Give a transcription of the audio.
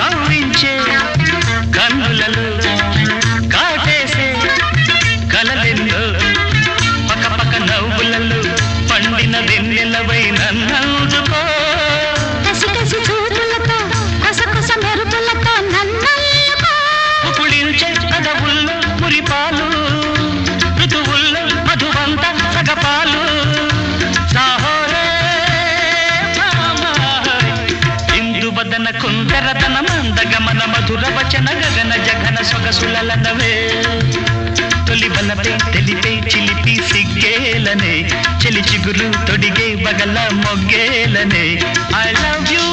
కవ్వించే కన్నులలో కాటేసే కలలెన్నో పక్క పక్క నవ్వులలో పండిన వెన్నెలవై నన్నందుకో కసి కసి చూపులతో కొస కొస మెరుపులతో నన్నల్లుకో పులించే పెదవుల్లో మురిపాలు ఋతువుల్లో మధువంత సగపాలు సాహోరే ఇందువదన కుందరదన మందగమన మధుర వచన గగన జగన సొగసులనవే తొలి బలపై తెలిపే చిలిపి సిగ్గేలనే చెలి చిగురు తొడిగే బగల మొగ్గేలనే ఐ లవ్ యూ